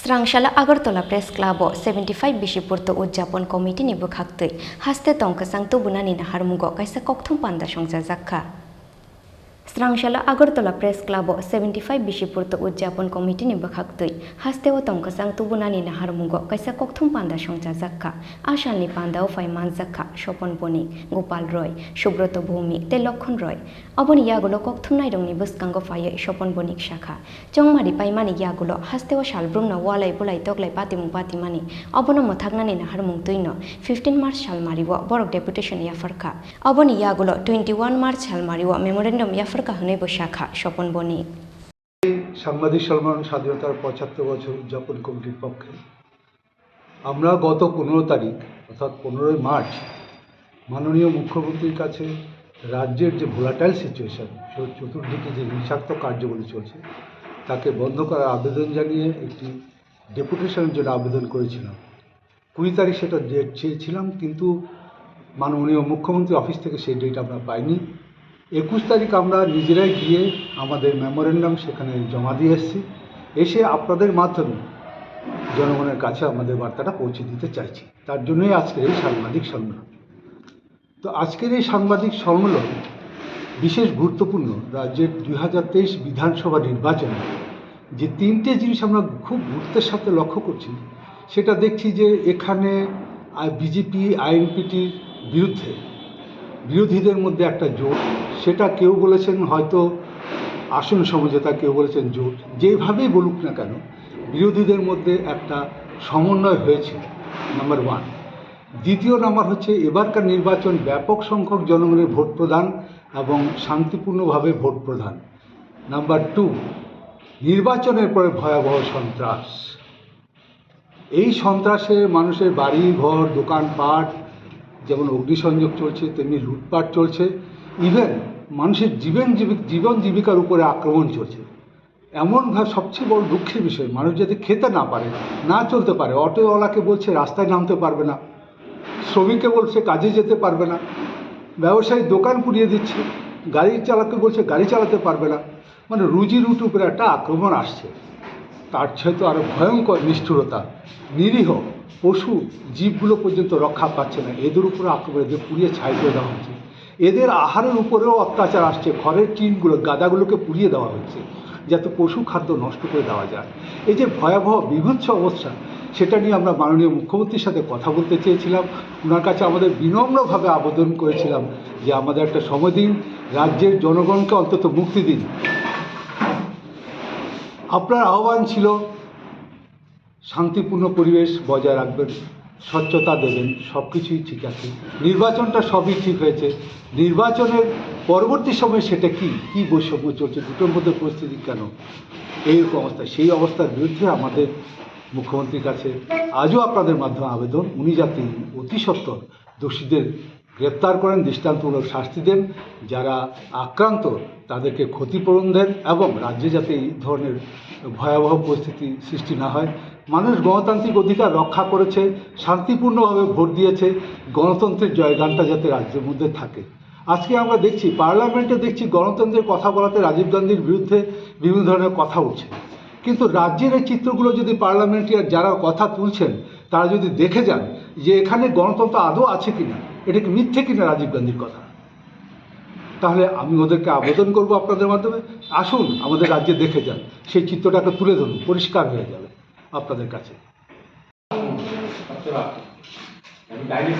Srangshala Agartala Press Club 75 Bishipurto Udjapon Committee ni Bukhaktui Haste Tongkasang Tubunani na Harmugo Kaisa Kokthum Panda Songja Zakha Srangshala Agartala Press Club 75 Bishipurto Udjapon Committee ni Bukhaktui Haste Tongkasang Tubunani na Harmugo Kaisa Kokthum Panda Songja Zakha Ashalni Panda Faiman Zakha Shopon Boni Gopal Roy Shubroto Bhumi Te Lokhon Roy Aboni Yagulo Kokthum Nairongni Buskango Faye Shopon Bonik Shakha Jongmari Paimani Yagulo Haste Shalbrumna Walai Bulai Toglai Patimung Patimani Abono Motagnani na Harmung Tuino 15 March Shalmariwa Borok Deputation Yafarka Aboni Yagulo 21 March Shalmariwa Memorandum Yafarka Hunebo Shakha Shopon Bonik সাংবাদিক সম্মেলন স্বাধীনতার ৭৫ বছর উদযাপন কমিটির পক্ষে আমরা গত 15 তারিখ অর্থাৎ 15 মার্চ মাননীয় মুখ্যমন্ত্রীর কাছে রাজ্যের যে ভোলাটাইল সিচুয়েশন চতুর্দিকে যে হিংসাত্মক কার্যগুলি চলছে তাকে বন্ধ করার আবেদন জানিয়ে একটি ডেপুটেশনের জন্য আবেদন করেছিলাম 20 তারিখ সেটা ডেট চেয়েছিলাম কিন্তু মাননীয় মুখ্যমন্ত্রী অফিস থেকে সেই ডেট আমরা পাইনি 21 তারিখ আমরা নিজেরাই গিয়ে আমাদের মেমোরেন্ডাম সেখানে জমা দিয়ে এসে আপনাদের মাধ্যমে জনগণের কাছে আমাদের বার্তাটা পৌঁছে দিতে চাইছি তার জন্যই আজকের এই সাংবাদিক সম্মেলন তো আজকের এই সাংবাদিক সম্মেলন বিশেষ গুরুত্বপূর্ণ রাজ্যের 2023 বিধানসভা নির্বাচনে যে তিনটে জিনিস আমরা খুব গুরুত্বের সাথে লক্ষ্য করছি সেটা দেখছি যে এখানে বিজেপি আইএনপিটির বিরুদ্ধে বিরোধীদের মধ্যে একটা জোট সেটা কেউ বলেছেন হয়তো আসন সমঝোতা কেউ বলেছেন জোট যেভাবেই বলুক না কেন বিরোধীদের মধ্যে একটা সমন্বয় হয়েছে নাম্বার 1 দ্বিতীয় নাম্বার হচ্ছে এবারকার নির্বাচন ব্যাপক সংখ্যক জনগণের ভোট প্রদান এবং শান্তিপূর্ণভাবে ভোট প্রদান নাম্বার 2 নির্বাচনের পরে ভয়াবহ সন্ত্রাস এই সন্ত্রাসে মানুষের বাড়ি ঘর দোকানপাট যেমন অগ্নিসংযোগ চলছে তেমনি লুটপাট চলছে ইভেন মানুষের জীবন জীবিকার উপরে আক্রমণ চলছে এমনভাবে সবচেয়ে বড় দুঃখের বিষয় মানুষ যাতে খেতে না পারে না চলতে পারে অটোওয়ালাকে বলছে রাস্তায় নামতে পারবে না শ্রমিককে বলছে কাজে যেতে পারবে না ব্যবসায়ী দোকান পুড়িয়ে দিচ্ছে গাড়ি চালাতে বলছে গাড়ি চালাতে পারবে না মানে রুজি রুটির উপরে একটা আক্রমণ আসছে তার চেয়ে তো আরও ভয়ঙ্কর নিষ্ঠুরতা নিরীহ পশু জীবগুলো পর্যন্ত রক্ষা পাচ্ছে না এদের উপরে আক্রমণ এদের পুড়িয়ে ছাই করে দেওয়া হচ্ছে এদের আহারের উপরেও অত্যাচার আসছে ঘরের টিনগুলো গাদাগুলোকে পুড়িয়ে দেওয়া হচ্ছে যাতে পশু খাদ্য নষ্ট করে দেওয়া যায় এই যে ভয়াবহ বিভৎস অবস্থা সেটা নিয়ে আমরা মাননীয় মুখ্যমন্ত্রীর সাথে কথা বলতে চেয়েছিলাম ওনার কাছে আমাদের বিনম্রভাবে আবেদন করেছিলাম যে আমাদের একটা সময় দিন রাজ্যের জনগণকে অন্তত মুক্তি দিন আপনার আহ্বান ছিল শান্তিপূর্ণ পরিবেশ বজায় রাখবেন স্বচ্ছতা দেবেন সব কিছুই ঠিক আছে নির্বাচনটা সবই ঠিক হয়েছে নির্বাচনের পরবর্তী সময়ে সেটা কি বৈষম্য চলছে দুটোর মধ্যে পরিস্থিতি কেন এইরকম অবস্থা সেই অবস্থার বিরুদ্ধে আমাদের মুখ্যমন্ত্রীর কাছে আজও আপনাদের মাধ্যমে আবেদন উনি যাতে অতি সত্বর দোষীদের গ্রেপ্তার করেন দৃষ্টান্তমূলক শাস্তি দেন যারা আক্রান্ত তাদেরকে ক্ষতিপূরণ দেন এবং রাজ্যে যাতে এই ধরনের ভয়াবহ পরিস্থিতি সৃষ্টি না হয় মানুষ গণতান্ত্রিক অধিকার রক্ষা করেছে শান্তিপূর্ণভাবে ভোট দিয়েছে গণতন্ত্রের জয়গানটা যাতে রাজ্যের মধ্যে থাকে আজকে আমরা দেখছি পার্লামেন্টে দেখছি গণতন্ত্রের কথা বলাতে রাজীব গান্ধীর বিরুদ্ধে বিভিন্ন ধরনের কথা উঠছে কিন্তু রাজ্যের এই চিত্রগুলো যদি পার্লামেন্টারিয়ান যারা কথা তুলছেন তারা যদি দেখে যান যে এখানে গণতন্ত্র আদৌ আছে কিনা এটা কি মিথ্যে কিনা রাজীব গান্ধীর কথা তাহলে আমি ওদেরকে আবেদন করব আপনাদের মাধ্যমে আসুন আমাদের রাজ্যে দেখে যান সেই চিত্রটাকে তুলে ধরুন পরিষ্কার হয়ে যাবে আপনাদের কাছে আমি